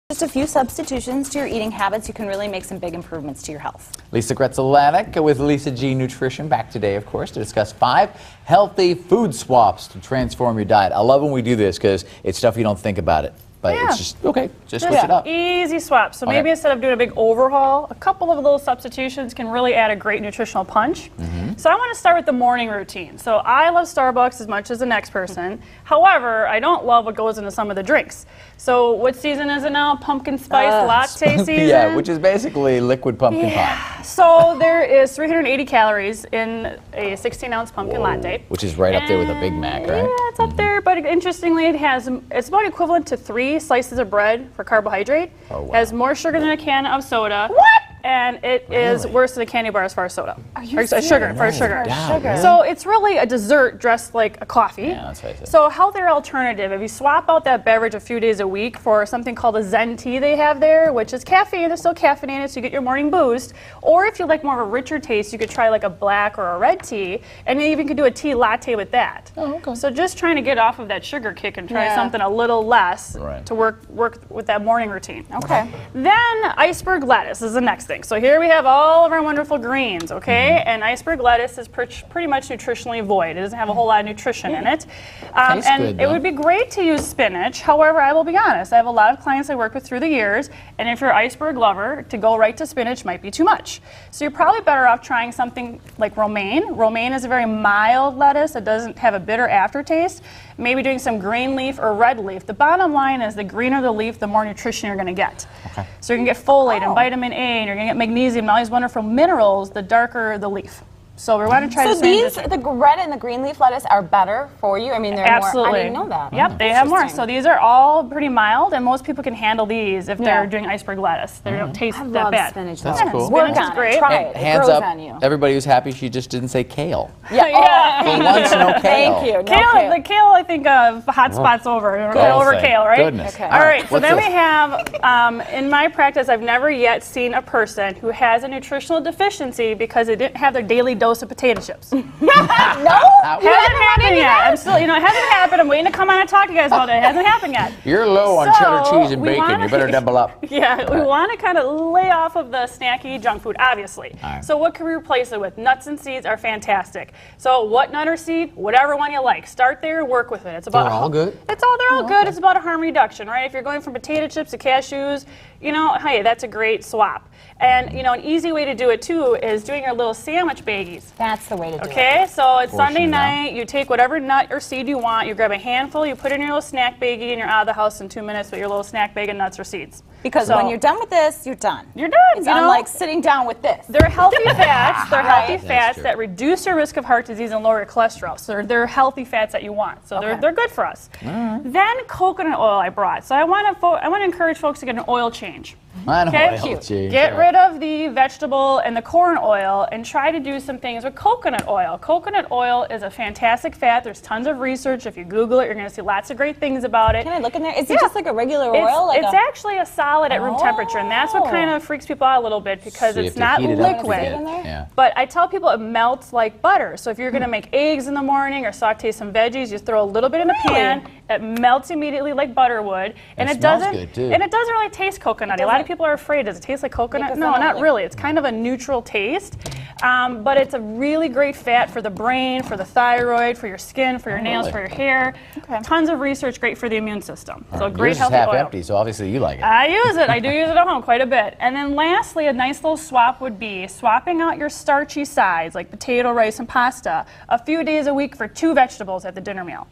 Just a few substitutions to your eating habits, you can really make some big improvements to your health. Lisa Gretzelanek with Lisa G Nutrition back today, of course, to discuss 5 healthy food swaps to transform your diet. I love when we do this because it's stuff you don't think about it. But it's just, okay, just switch it up. Easy swap. So maybe instead of doing a big overhaul, a couple of little substitutions can really add a great nutritional punch. So I want to start with the morning routine. So I love Starbucks as much as the next person. However, I don't love what goes into some of the drinks. So what season is it now? Pumpkin spice latte season? Yeah, which is basically liquid pumpkin pie. So there is 380 calories in a 16-ounce pumpkin latte. Which is right up there with a Big Mac, right? Yeah, it's up there, but interestingly, it's about equivalent to 3 slices of bread for carbohydrate. Oh, wow. Has more sugar than a can of soda. What? And it is worse than a candy bar as far as soda. Are you or sugar, for sugar. Really? So it's really a dessert dressed like a coffee. Yeah, that's right. So a healthier alternative, if you swap out that beverage a few days a week for something called a Zen tea they have there, which is caffeine, it's still caffeinated, so you get your morning boost. Or if you like more of a richer taste, you could try like a black or a red tea, and you even could do a tea latte with that. Oh, okay. So just trying to get off of that sugar kick and try something a little less to work with that morning routine. Okay. Then iceberg lettuce is the next thing. So here we have all of our wonderful greens, okay? And iceberg lettuce is pretty much nutritionally void. It doesn't have a whole lot of nutrition in it. And it would be great to use spinach. However, I will be honest, I have a lot of clients I work with through the years, and if you're an iceberg lover, to go right to spinach might be too much. So you're probably better off trying something like romaine. Romaine is a very mild lettuce. It doesn't have a bitter aftertaste. Maybe doing some green leaf or red leaf. The bottom line is the greener the leaf, the more nutrition you're going to get. Okay. So you're going to get folate and vitamin A, and you're going to get magnesium and all these wonderful minerals the darker the leaf. So we want to try the red and the green leaf lettuce are better for you? I mean, they're more, I didn't know that. Yep, they have more. So these are all pretty mild, and most people can handle these if they're doing iceberg lettuce. They don't taste that bad. Spinach. That's cool. Spinach is great. Try it. Hands grows up, on you. everybody was happy she just didn't say kale. Yeah. For once, no kale. Thank you. The kale, I think, hot spot's over. Over kale, right? Goodness. Okay. All right, so then we have, in my practice, I've never yet seen a person who has a nutritional deficiency because they didn't have their daily dose of potato chips. No? Hasn't happened yet. I'm still, it hasn't happened. I'm waiting to come on and talk to you guys about it. It hasn't happened yet. You're low on cheddar cheese and bacon. You better double up. Yeah, we want to kind of lay off of the snacky junk food, obviously. Right. So what can we replace it with? Nuts and seeds are fantastic. So what nut or seed? Whatever one you like. Start there, work with it. It's about They're all good? They're all good. It's about a harm reduction, right? If you're going from potato chips to cashews, hey, that's a great swap. And, an easy way to do it, too, is doing your little sandwich baggies. That's the way to do it. Okay, so it's Sunday night. You take whatever nut or seed you want. You grab a handful. You put it in your little snack baggie, and you're out of the house in 2 minutes with your little snack bag of nuts or seeds. Because when you're done with this, you're done. You're done. It's unlike sitting down with this. They're healthy fats. They're healthy fats that reduce your risk of heart disease and lower your cholesterol. So they're healthy fats that you want. So they're good for us. Then coconut oil I brought. So I want to encourage folks to get an oil change. Get rid of the vegetable and the corn oil and try to do some things with coconut oil. Coconut oil is a fantastic fat. There's tons of research. If you Google it, you're going to see lots of great things about it. Can I look in there? Is it just like a regular oil? It's actually a solid at room temperature, and that's what kind of freaks people out a little bit because it's not liquid. But I tell people it melts like butter. So if you're going to make eggs in the morning or saute some veggies, you throw a little bit in the pan. It melts immediately like butter would, and it doesn't really taste coconutty. A lot of people are afraid. Does it taste like coconut? No, not really. It's kind of a neutral taste, but it's a really great fat for the brain, for the thyroid, for your skin, for your nails, for your hair. Tons of research, great for the immune system. So great healthy oil. Yours is half empty, so obviously you like it. I use it. I do use it at home quite a bit. And then lastly, a nice little swap would be swapping out your starchy sides, like potato, rice, and pasta, a few days a week for 2 vegetables at the dinner meal.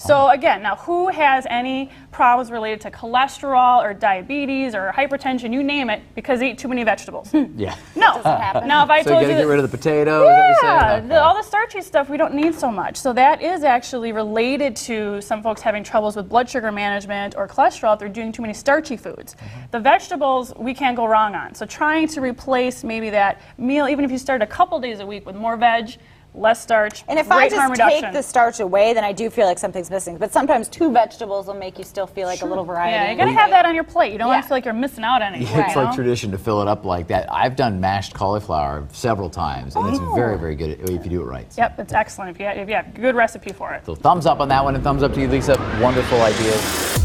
So again, now who has any problems related to cholesterol or diabetes or hypertension, you name it, because they eat too many vegetables? Yeah. No. Now if I told you get rid of the potatoes, all the starchy stuff we don't need so much. So that is actually related to some folks having troubles with blood sugar management or cholesterol if they're doing too many starchy foods. The vegetables we can't go wrong on. So trying to replace maybe that meal, even if you start a couple days a week with more veg, less starch, and if I just take the starch away, then I do feel like something's missing. But sometimes 2 vegetables will make you still feel like a little variety. Yeah, you gotta have that on your plate. You don't want to feel like you're missing out on anything. It's like tradition to fill it up like that. I've done mashed cauliflower several times, and it's very, very good if you do it right. So. Yep, it's excellent if you have a good recipe for it. So thumbs up on that one, and thumbs up to you, Lisa. Wonderful ideas.